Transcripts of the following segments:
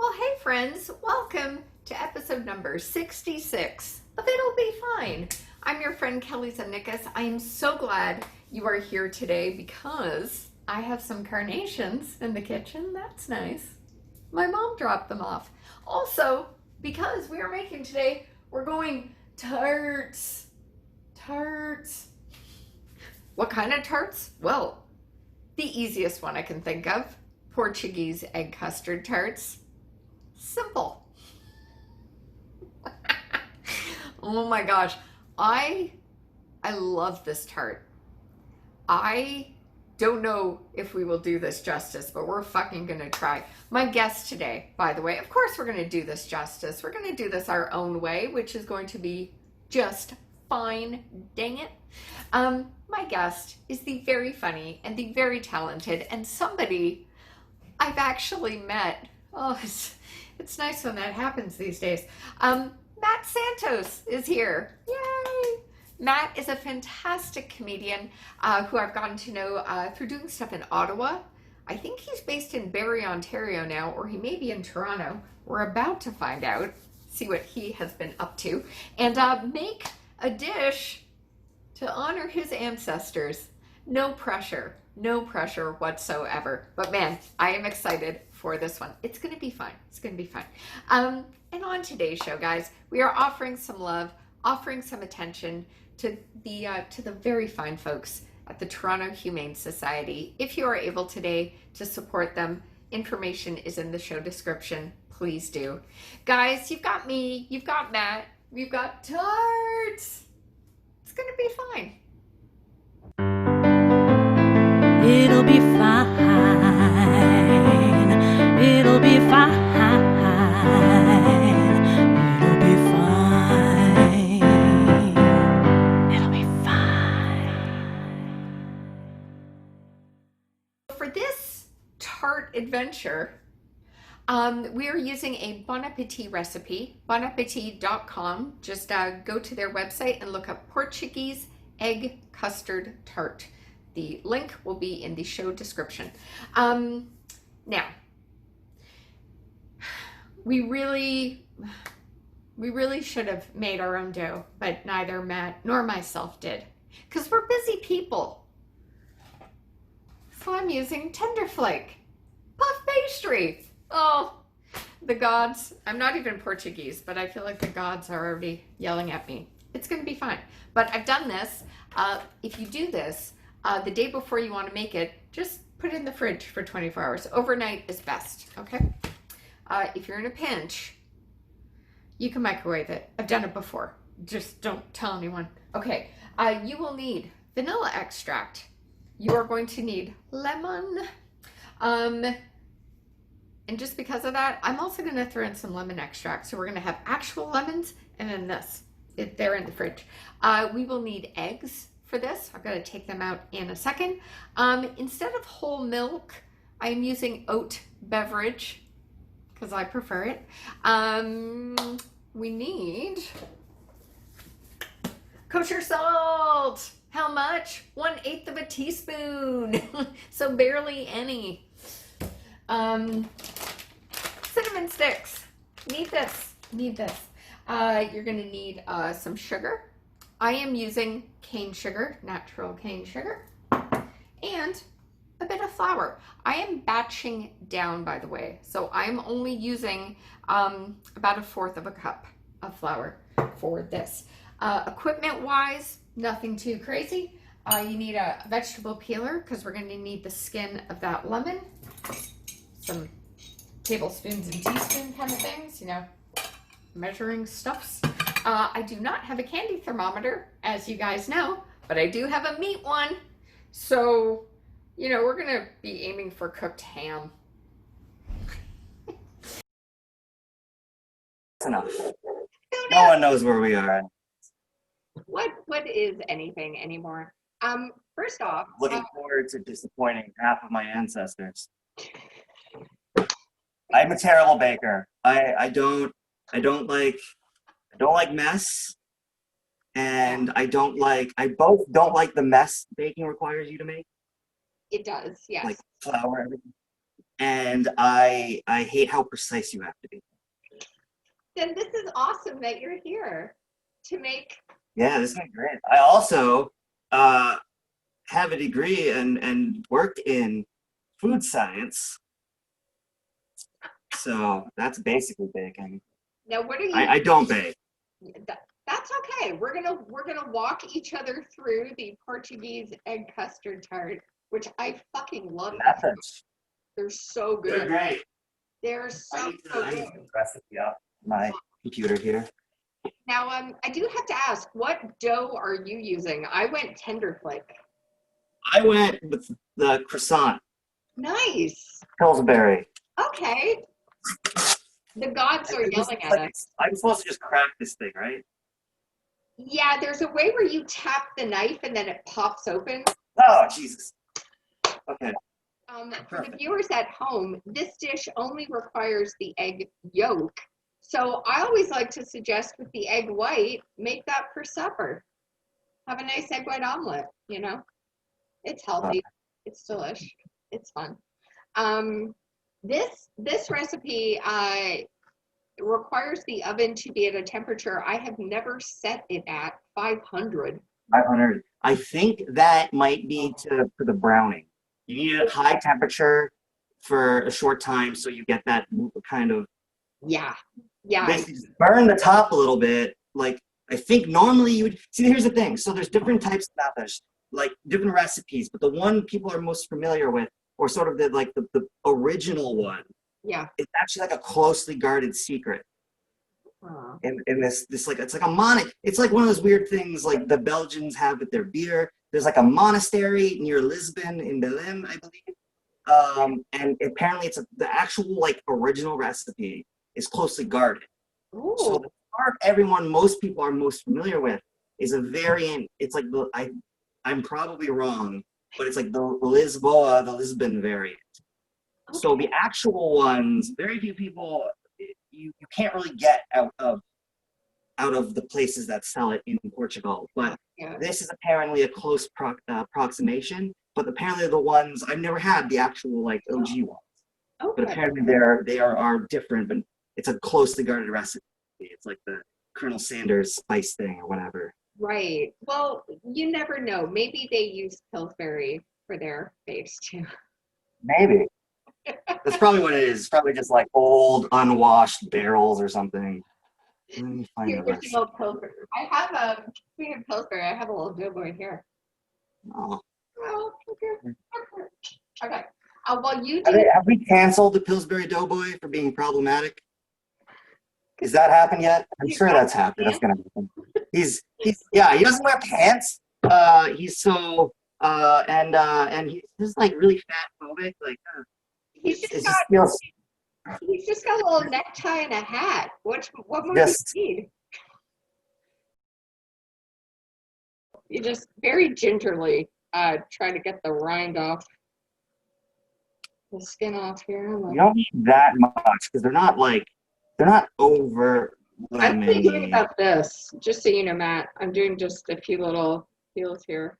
Well, hey friends, welcome to episode number 66 of It'll Be Fine. I'm your friend Kelly Zemnikas. I am so glad you are here today because I have some carnations in the kitchen. That's nice. My mom dropped them off. Also, because we are making today, we're going tarts. Tarts. What kind of tarts? Well, the easiest one I can think of, Portuguese Egg Custard Tarts. Simple. Oh my gosh, I love this tart. I don't know if we will do this justice, but we're fucking gonna try. My guest today, by the way, of course we're gonna do this justice. We're gonna do this our own way, which is going to be just fine, dang it. My guest is the very funny and the very talented and somebody I've actually met. Oh, it's nice when that happens these days. Matt Santos is here. Yay! Matt is a fantastic comedian who I've gotten to know through doing stuff in Ottawa. I think he's based in Barrie, Ontario now, or he may be in Toronto. We're about to find out, see what he has been up to, and make a dish to honor his ancestors. No pressure whatsoever. But man, I am excited for this one. It's going to be fun. It's going to be fun. And on today's show, guys, we are offering some love, offering some attention to the very fine folks at the Toronto Humane Society. If you are able today to support them, information is in the show description. Please do. Guys, you've got me, you've got Matt, we've got tarts. It's going to be fine. It'll be fine. It'll be fine. It'll be fine. It'll be fine. For this tart adventure, we are using a Bon Appetit recipe, bonappetit.com. Just go to their website and look up Portuguese Egg Custard Tart. The link will be in the show description. Now, we really should have made our own dough, but neither Matt nor myself did, because we're busy people. So I'm using tenderflake puff pastry. Oh, the gods. I'm not even Portuguese, but I feel like the gods are already yelling at me. It's going to be fine. But I've done this. If you do this, the day before you want to make it, just put it in the fridge for 24 hours. Overnight is best, okay? If you're in a pinch, you can microwave it. I've done it before. Just don't tell anyone. Okay, you will need vanilla extract. You are going to need lemon. And just because of that, I'm also going to throw in some lemon extract. So we're going to have actual lemons and then this. They're in the fridge. We will need eggs for this. I'm going to take them out in a second. Instead of whole milk, I'm using oat beverage because I prefer it. We need kosher salt. How much? 1/8 of a teaspoon. So barely any. Cinnamon sticks. Need this. You're going to need some sugar. I am using cane sugar, natural cane sugar, and a bit of flour. I am batching down, by the way, so I'm only using about 1/4 of a cup of flour for this. Equipment-wise, nothing too crazy. You need a vegetable peeler because we're going to need the skin of that lemon, some tablespoons and teaspoon kind of things, you know, measuring stuffs. I do not have a candy thermometer, as you guys know, but I do have a meat one. So, you know, we're going to be aiming for cooked ham. That's enough. No one knows where we are. What is anything anymore? First off, Looking forward to disappointing half of my ancestors. I'm a terrible baker. I don't like mess, and I both don't like the mess baking requires you to make. it does, yes. Like flour, everything. and I hate how precise you have to be. Then this is awesome that you're here to make. Yeah, this is great. I also have a degree and work in food science, so that's basically baking. Now, what are you? I don't bake. That's okay. We're gonna walk each other through the Portuguese egg custard tart, which I fucking love. Methods. They're so They're good. great. They're so I need good. to recipe up my computer here. Now, I do have to ask, what dough are you using? I went tenderflake. I went with the croissant, Nice. Pillsbury. Okay. The gods are yelling at us. I'm supposed to just crack this thing, right? Yeah, there's a way where you tap the knife and then it pops open. Oh, Jesus. Okay. For the viewers at home, this dish only requires the egg yolk. So I always like to suggest with the egg white, make that for supper. Have a nice egg white omelet, you know? It's healthy. It's delish. It's fun. This recipe requires the oven to be at a temperature I have never set it at 500. 500. I think that might be for the browning. You need a high temperature for a short time so you get that kind of. Yeah. Yeah. Basically just burn the top a little bit. Like, I think normally you would see. Here's the thing. So there's different types of methods, like different recipes, but the one people are most familiar with, or sort of the original one, Yeah. it's actually like a closely guarded secret. In this like it's like one of those weird things like the Belgians have with their beer. There's like a monastery near Lisbon in Belém, I believe. And apparently the actual like original recipe is closely guarded. Ooh. So the part most people are most familiar with is a variant. It's like I'm probably wrong, but it's like the Lisbon variant. Okay. So the actual ones, very few people, you can't really get out of the places that sell it in Portugal. But yeah. This is apparently a close approximation. But apparently the ones I've never had the actual like OG ones. Okay. But apparently they are different. But it's a closely guarded recipe. It's like the Colonel Sanders spice thing or whatever. Right. Well, you never know. Maybe they use Pillsbury for their base too. Maybe. That's probably what it is. It's probably just like old, unwashed barrels or something. Let me find the original Pillsbury. I have speaking of Pillsbury, I have a little doughboy here. Oh. Oh, okay. Okay. Well, you do. Have we canceled the Pillsbury Doughboy for being problematic? Has that happened yet? I'm sure that's happened. That's gonna happen. He doesn't wear pants. He's so and he's just like really fat phobic. Like he's just got a little necktie and a hat. What more do you need? You just very gingerly try to get the rind off, the skin off here. You don't need that much because they're not over. I'm thinking about this, just so you know, Matt. I'm doing just a few little peels here.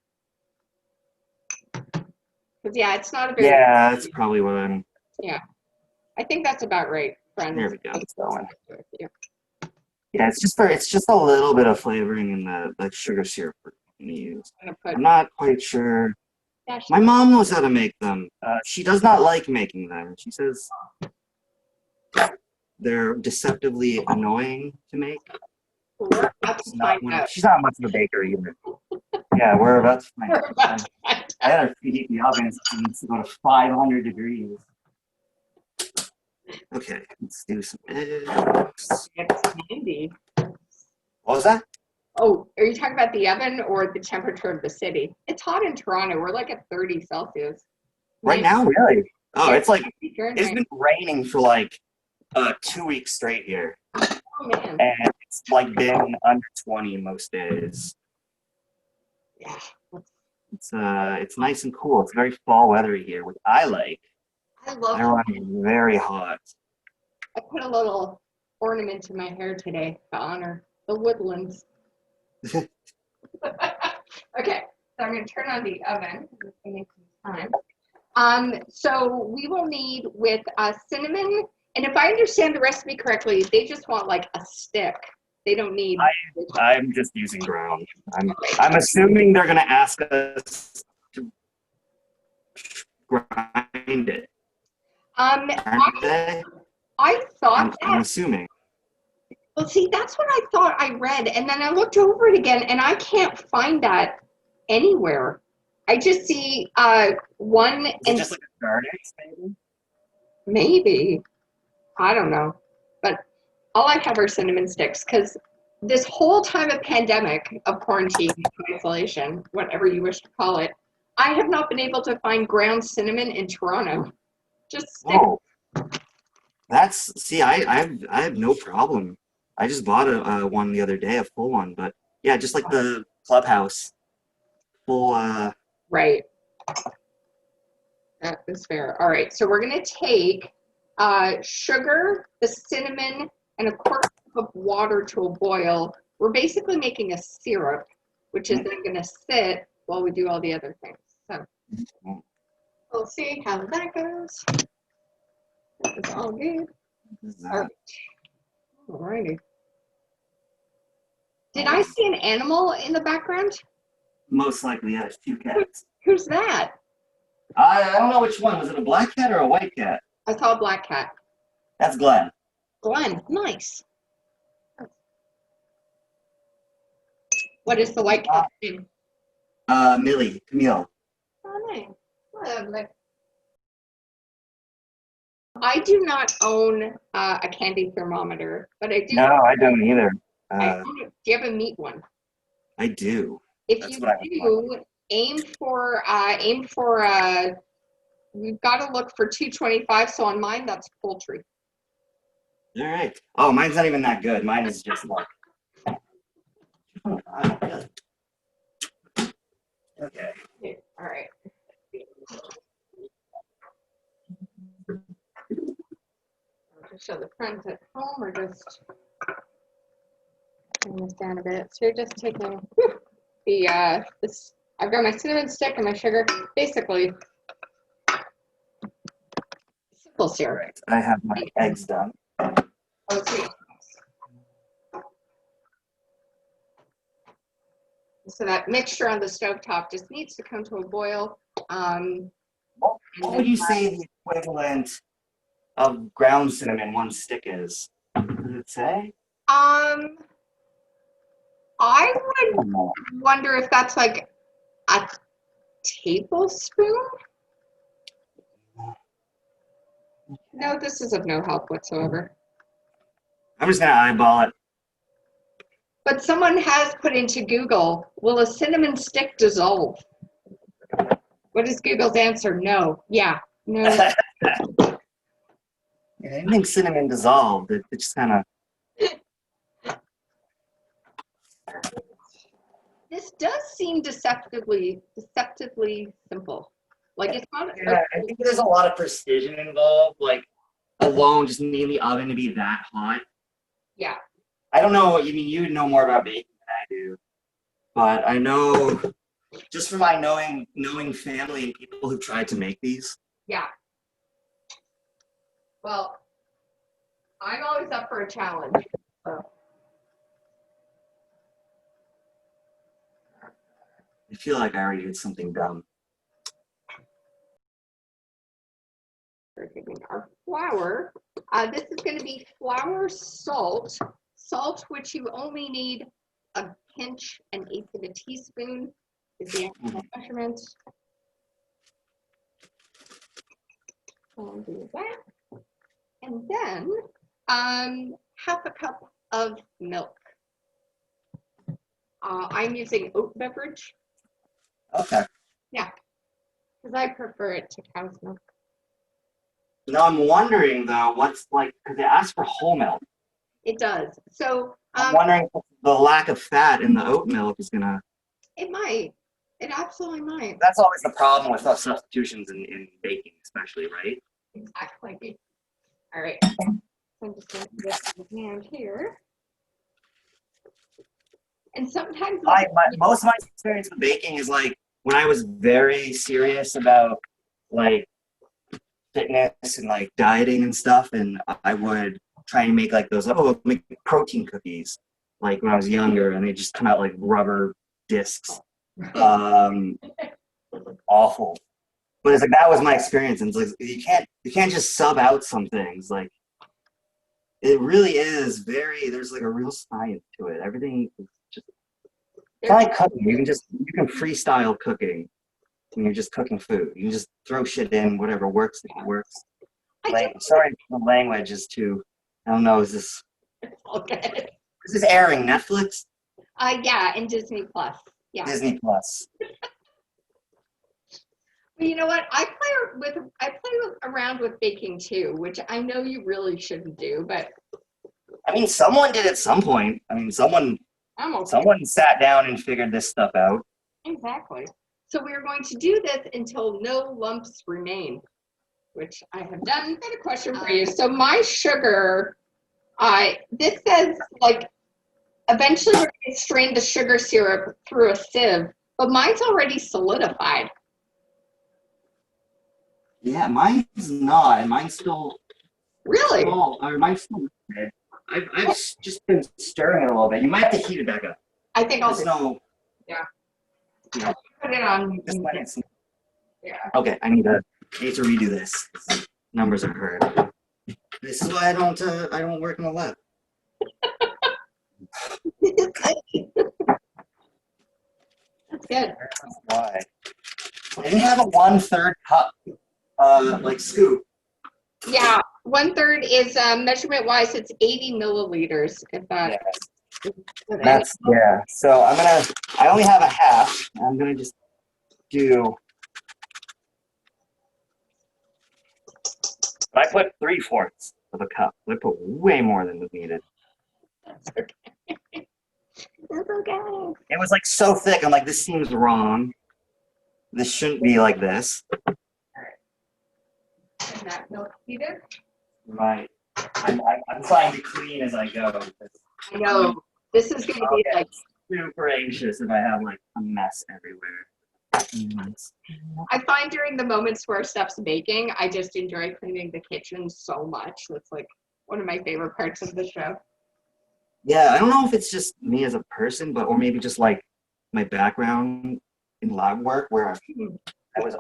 Because yeah, it's not a very. Yeah, that's probably what I'm. Yeah, I think that's about right, friends. There we go. It's going. Yeah, it's just a little bit of flavoring in the sugar syrup we're going to use. I'm not quite sure. My mom knows how to make them. She does not like making them. She says they're deceptively annoying to make. She's not much of a baker either. Yeah, we're about to find out. I had her preheat the oven. So it needs to go to 500 degrees. Okay, let's do some eggs. It's handy. What was that? Oh, are you talking about the oven or the temperature of the city? It's hot in Toronto. We're like at 30 Celsius. Right now, really? Oh, it's like, it's been raining for like 2 weeks straight here. Oh, man. And it's like been under 20 most days. Yeah. It's nice and cool. It's very fall weathery here, which I like. I love it. I run very hot. I put a little ornament in my hair today to honor the woodlands. Okay, so I'm going to turn on the oven. Give me some time. So we will need with cinnamon, and if I understand the recipe correctly, they just want like a stick. They don't need. I'm just using ground. I'm assuming they're gonna ask us to grind it. Aren't they? I thought I'm assuming. Well, see, that's what I thought I read, and then I looked over it again, and I can't find that anywhere. I just see one. Is it just like a charities, maybe? Maybe. I don't know. But all I have are cinnamon sticks because this whole time of pandemic, of quarantine, isolation, whatever you wish to call it, I have not been able to find ground cinnamon in Toronto. Just sticks. Oh, I have no problem. I just bought a one the other day, a full one, but yeah, just like the clubhouse, full. Right. That is fair. All right, so we're gonna take sugar, the cinnamon, and a quart of water to a boil. We're basically making a syrup, which is then going to sit while we do all the other things. So we'll see how that goes. It's all good. All righty. Did I see an animal in the background? Most likely, yes. 2 cats. Who's that? I don't know which one. Was it a black cat or a white cat? I saw a black cat. That's Glenn. Glenn, nice. What is the white cat's name? Millie, Camille. Oh, nice. Lovely. I do not own a candy thermometer, but I do. No, I don't either. Do you have a meat one? I do. If That's you what I do, aim for. We've got to look for 225. So on mine, that's poultry. All right. Oh, mine's not even that good. Mine is just like. Okay. All right. I'll just show the friends at home, or just turn this down a bit. So you're just taking the this. I've got my cinnamon stick and my sugar. Basically, simple All syrup. right. I have my eggs done. Oh, sweet. So that mixture on the stovetop just needs to come to a boil. What would you say the equivalent of ground cinnamon 1 stick is? Does it say? I would wonder if that's like a tablespoon. No, this is of no help whatsoever. I'm just gonna eyeball it. But someone has put into Google, will a cinnamon stick dissolve? What is Google's answer? No. Yeah. No. Yeah, anything cinnamon dissolved, it just kind of. This does seem deceptively simple. Like it's not. Yeah, I think there's a lot of precision involved. Like alone, just needing the oven to be that hot. Yeah. I don't know. I mean, you know more about baking than I do, but I know just from my knowing family and people who tried to make these. Yeah. Well, I'm always up for a challenge. So. I feel like I already did something dumb. We're taking our flour. This is going to be flour, salt, which you only need a pinch, 1/8 of a teaspoon is the actual measurement. I'll do that. And then 1/2 cup of milk. I'm using oat beverage. Okay. Yeah, because I prefer it to cow's milk. Now I'm wondering though, what's like, because they asked for whole milk. It does. So I'm wondering if the lack of fat in the oat milk is gonna. it might. It absolutely might. That's always the problem with substitutions in baking, especially, right? Exactly. All right. I'm just going to put this in the hand here. And sometimes Most of my experience with baking is like when I was very serious about like fitness and like dieting and stuff, and I would try and make like those make protein cookies like when I was younger, and they just come out like rubber discs. Awful. But it's like that was my experience, and it's like you can't just sub out some things. Like it really is there's like a real science to it. Everything is just it's not like cooking. You can freestyle cooking when you're just cooking food. You can just throw shit in, whatever works, if it works. Sorry, the language is too. I don't know. Is this Okay. is this airing Netflix? Yeah, and Disney Plus. Yeah. Disney Plus. Well, you know what? I play around with baking too, which I know you really shouldn't do, but I mean, someone did at some point. I mean, someone sat down and figured this stuff out. Exactly. So we're going to do this until no lumps remain, which I have done. I've got a question for you. So my sugar, this says like eventually we're going to strain the sugar syrup through a sieve, but mine's already solidified. Yeah, mine's not. Mine's still Really? small. Or mine's still red. I've just been stirring it a little bit. You might have to heat it back up. I think I'll Yeah. put it on. Just let it simmer. Yeah. Okay, I need to redo this. Numbers are hard. This is why I don't work in the lab. That's good. That's why. I didn't have a 1/3 cup, like scoop. Yeah, 1/3 is measurement wise, it's 80 milliliters. If that. That's yeah. So I only have a half. I'm gonna just do. I put 3/4 of a cup. I put way more than was needed. That's okay. That's okay. It was like so thick. I'm like, this seems wrong. This shouldn't be like this. And that milk heated. Right. I'm trying to clean as I go. I know. This is going to be like Super anxious if I have like a mess everywhere. I find during the moments where stuff's baking, I just enjoy cleaning the kitchen so much. That's like one of my favorite parts of the show. Yeah, I don't know if it's just me as a person, or maybe just like my background in lab work, where I was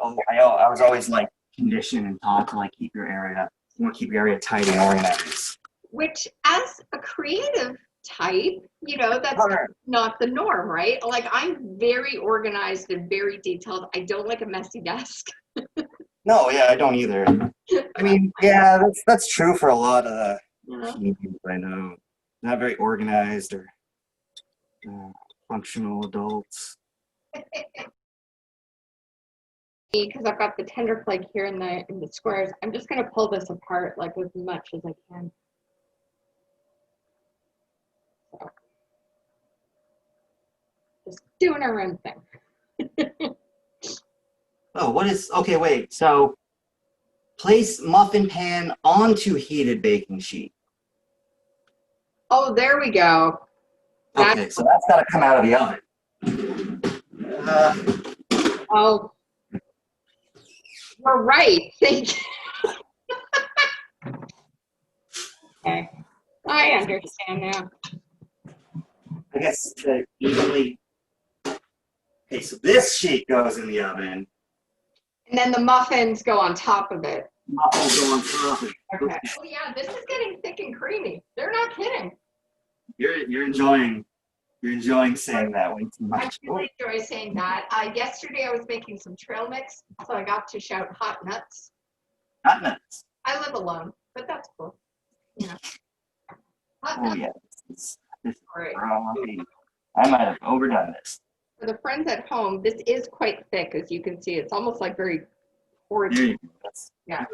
always like conditioned and taught to like keep your area tidy and organized. Which, as a creative type, that's not the norm, right? Like I'm very organized and very detailed. I don't like a messy desk. No, yeah, I don't either. I mean, yeah, that's true for a lot of the people I know. Not very organized or functional adults. Because I've got the tender flake here in the squares, I'm just going to pull this apart like as much as I can. So, just doing our own thing. Oh, okay, wait. So place muffin pan onto heated baking sheet. Oh, there we go. Okay, so that's got to come out of the oven. Oh, you're right. Thank you. Okay, I understand now. I guess evenly. Okay, so this sheet goes in the oven. And then the muffins go on top of it. Muffins go on top of it. Okay. Oh yeah, this is getting thick and creamy. They're not kidding. You're enjoying saying that way too much. I really enjoy saying that. Yesterday I was making some trail mix, so I got to shout hot nuts. Hot nuts. I live alone, but that's cool. Hot Oh nuts. yeah, this is Right. I might have overdone this. For the friends at home, this is quite thick, as you can see. It's almost like very There porridge. you go. Yeah.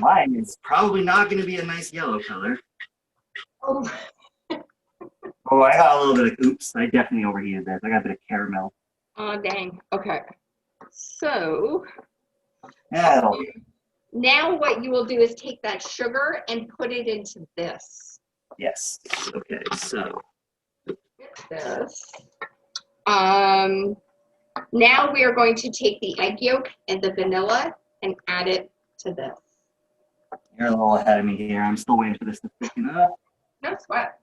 Mine is probably not going to be a nice yellow color. Oh. Oh, I got a little bit of oops. I definitely overheated this. I got a bit of caramel. Oh, dang. Okay. So Yeah. now what you will do is take that sugar and put it into this. Yes. Okay. So. This. Now we are going to take the egg yolk and the vanilla and add it to this. You're a little ahead of me here. I'm still waiting for this to thicken up. No sweat.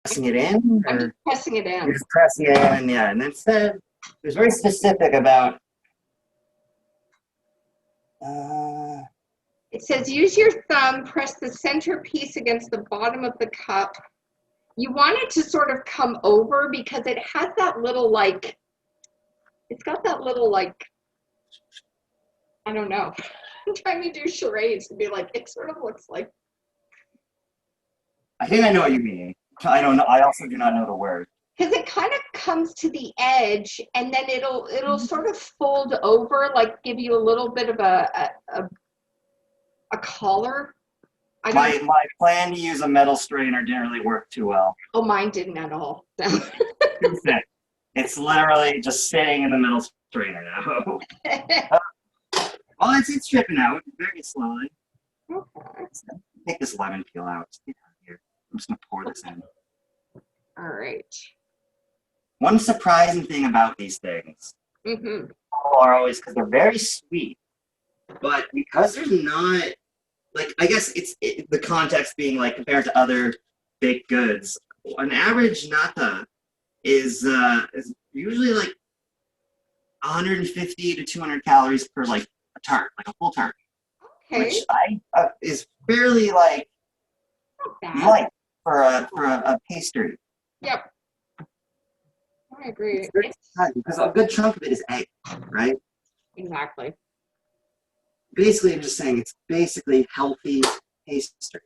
Pressing it in? I'm Or just pressing it in. you're just pressing it in, yeah. And then it said, it was very specific about, It says use your thumb, press the center piece against the bottom of the cup. You want it to sort of come over because it has that little like, it's got that little like, I don't know. I'm trying to do charades to be like, it sort of looks like. I think I know what you mean. I don't know. I also do not know the word. Because it kind of comes to the edge and then it'll sort of fold over, like give you a little bit of a collar. My plan to use a metal strainer didn't really work too well. Oh, mine didn't at all. Too thick. It's literally just sitting in the metal strainer now. Well, it's dripping out very slowly. Okay. Take this lemon peel out. Just get out of here. I'm just gonna pour this in. All right. One surprising thing about these things Mm-hmm. are always because they're very sweet, but because there's not, like, I guess the context being like compared to other baked goods, an average nata is usually like 150 to 200 calories per like a tart, like a full tart, Okay. which is fairly like Not bad. light for a pastry. Yep. I agree. It's very surprising because a good chunk of it is egg, right? Exactly. Basically, I'm just saying it's basically healthy pastry.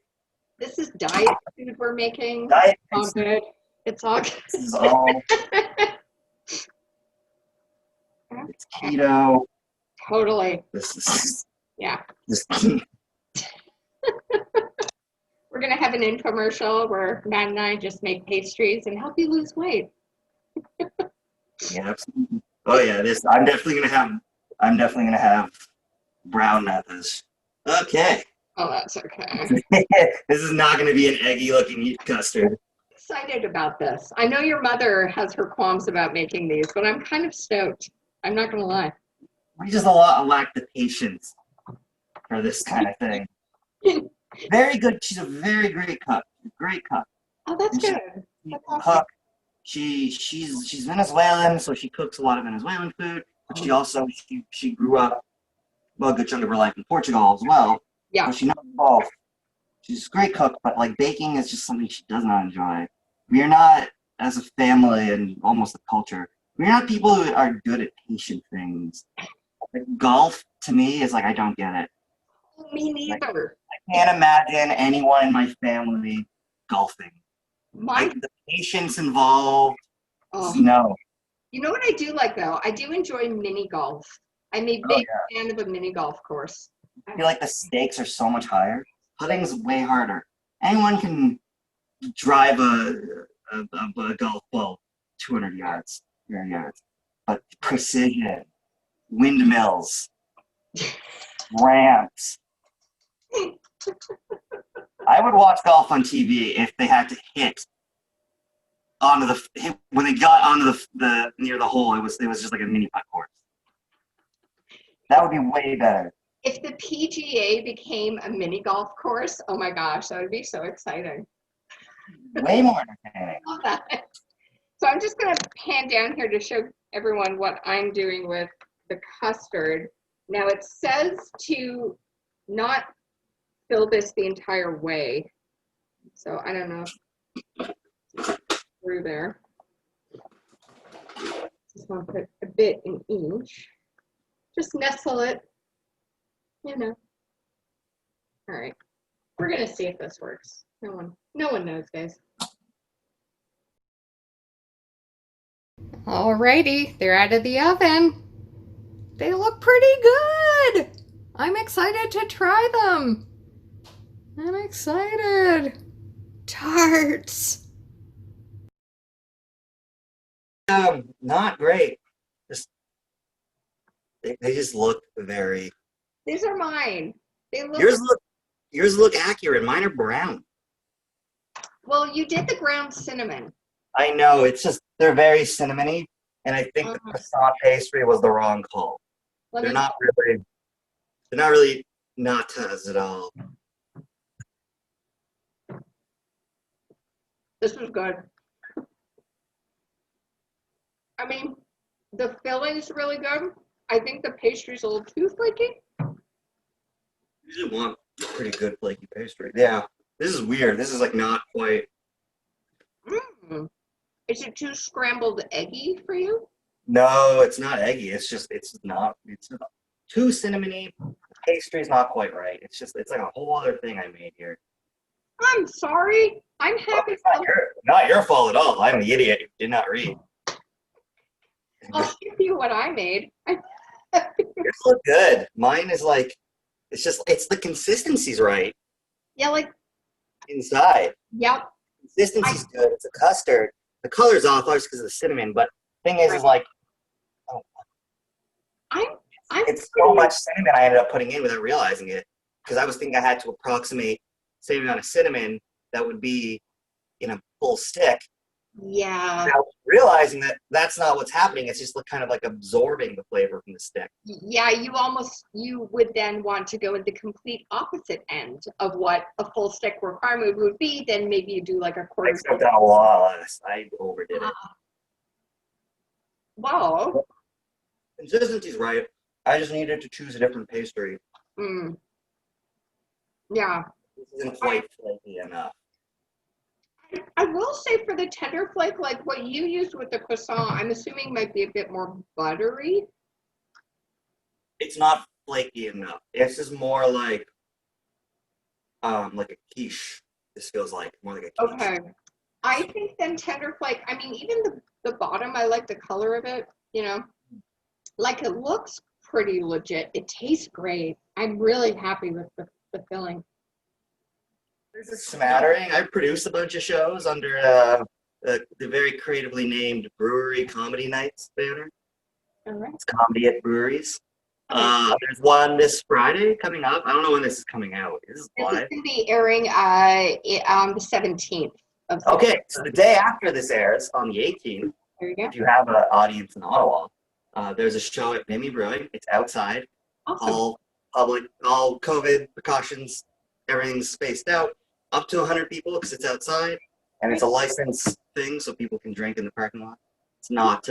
This is diet food we're making. Diet It's all pastry. good. It's all good. This is all. It's keto. Totally. This is Yeah. just We're going to have an infomercial where Matt and I just make pastries and help you lose weight. yeah, absolutely. Oh yeah, I'm definitely gonna have brown natas. Okay. Oh, that's okay. This is not gonna be an eggy looking custard. Excited about this. I know your mother has her qualms about making these, but I'm kind of stoked. I'm not going to lie. We just lack the patience for this kind of thing. Very good. She's a very great cook. Great cook. Oh, that's good. That's awesome. Cook. She's Venezuelan, so she cooks a lot of Venezuelan food. But she also she grew up a good chunk of her life in Portugal as well. Yeah. So she knows both. She's a great cook, but like baking is just something she does not enjoy. We are not, as a family and almost a culture, we're not people who are good at patient things. Like golf to me is like I don't get it. Me neither. I can't imagine anyone in my family golfing. Mine. Like the patience involved. Oh. No. You know what I do like though? I do enjoy mini golf. I'm a big fan of a mini golf course. I feel like the stakes are so much higher. Putting's way harder. Anyone can drive a golf ball 200 yards, 300 yards. But precision, windmills, ramps. I would watch golf on TV if they had to hit when they got onto the near the hole. It was just like a mini putt course. That would be way better. If the PGA became a mini golf course, oh my gosh, that would be so exciting. Way more entertaining. Love that. So I'm just going to pan down here to show everyone what I'm doing with the custard. Now it says to not fill this the entire way. So I don't know. Through there. Just want to put a bit in each. Just nestle it. You know. All right. We're going to see if this works. No one knows, guys. Alrighty, they're out of the oven. They look pretty good. I'm excited to try them. I'm excited. Tarts. Not great. They just look very. These are mine. They look. Yours look accurate. Mine are brown. Well, you did the ground cinnamon. I know, it's just, they're very cinnamony, and I think the Uh-huh. croissant pastry was the wrong call. Let They're me. not really, they're not really natas at all. This is good. I mean, the filling's really good. I think the pastry's a little too flaky. Usually want pretty good flaky pastry. Yeah, this is weird. This is like not quite. Mm. Is it too scrambled eggy for you? No, it's not eggy. It's just it's not. It's not, too cinnamony. Pastry's not quite right. It's just it's like a whole other thing I made here. I'm sorry. I'm Well, happy. it's not your fault at all. I'm the idiot who did not read. I'll show you what I made. Yours look good. Mine is like it's just it's the consistency's right Yeah, like, inside. yep. Consistency's good. It's a custard. The color's off, obviously, because of the cinnamon. But thing is like, oh, I'm it's so much cinnamon I ended up putting in without realizing it. Because I was thinking I had to approximate the same amount of cinnamon that would be in a full stick. Yeah. Without realizing that that's not what's happening. It's just kind of like absorbing the flavor from the stick. Yeah, you would then want to go in the complete opposite end of what a full stick requirement would be. Then maybe you do like a quarter. I've done a lot less. I overdid it. Wow. Consistency's right. I just needed to choose a different pastry. Mm. Yeah. This isn't quite flaky enough. I will say for the tender flake, like what you used with the croissant, I'm assuming might be a bit more buttery. It's not flaky enough. It's just more like a quiche. This feels like more like a quiche. Okay. I think then tender flake, I mean, even the bottom, I like the color of it, you know. Like it looks pretty legit. It tastes great. I'm really happy with the filling. There's a smattering. I produced a bunch of shows under the very creatively named Brewery Comedy Nights banner. All right. It's comedy at breweries. There's one this Friday coming up. I don't know when this is coming out. Is this This is live? going to be airing on the 17th of September. Okay, so the day after this airs, on the 18th, There you go. if you have an audience in Ottawa, there's a show at Mimi Brewing. It's outside, Awesome. all public, all COVID precautions, everything's spaced out, up to 100 people because it's outside, and it's a licensed thing, so people can drink in the parking lot. It's not.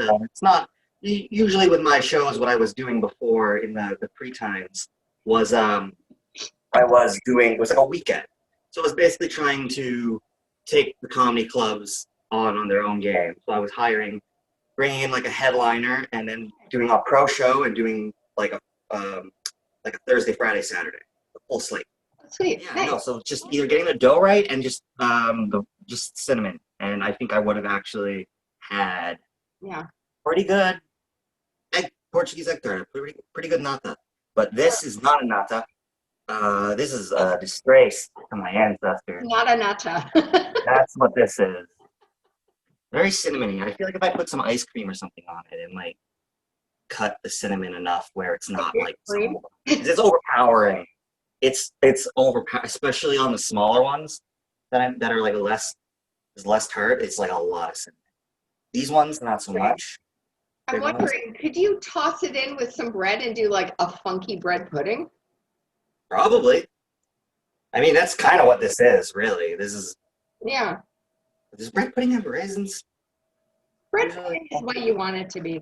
Usually with my shows, what I was doing before in the pre-times was it was like a weekend. So I was basically trying to take the comedy clubs on their own game. So I was bringing in like a headliner and then doing a pro show and doing like a Thursday, Friday, Saturday, a full slate. Sweet. Yeah, Nice. no. So just either getting the dough right and just just cinnamon, and I think I would have actually had Yeah. pretty good Portuguese egg tart, pretty good nata. But this is not a nata. This is a disgrace to my ancestors. Not a nata. That's what this is. Very cinnamony. I feel like if I put some ice cream or something on it, it might cut the cinnamon enough where it's not like Cream? it's overpowering. It's overpowering, especially on the smaller ones that are like less tart. It's like a lot of cinnamon. These ones, not so much. I'm wondering, could you toss it in with some bread and do like a funky bread pudding? Probably. I mean, that's kind of what this is, really. Yeah. Does bread pudding have raisins? Bread pudding is what you want it to be.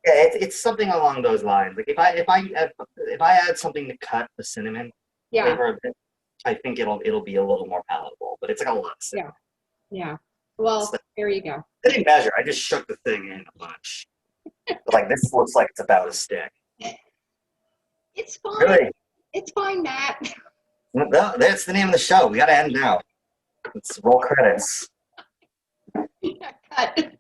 Yeah, it's something along those lines. Like if I add something to cut the cinnamon Yeah. flavor a bit, I think it'll be a little more palatable. But it's like a lot of cinnamon. Yeah. Well, there you go. I didn't measure. I just shook the thing in a bunch. Like this looks like it's about a stick. It's fine. Really? It's fine, Matt. No, that's the name of the show. We got to end now. Let's roll credits. Yeah, cut.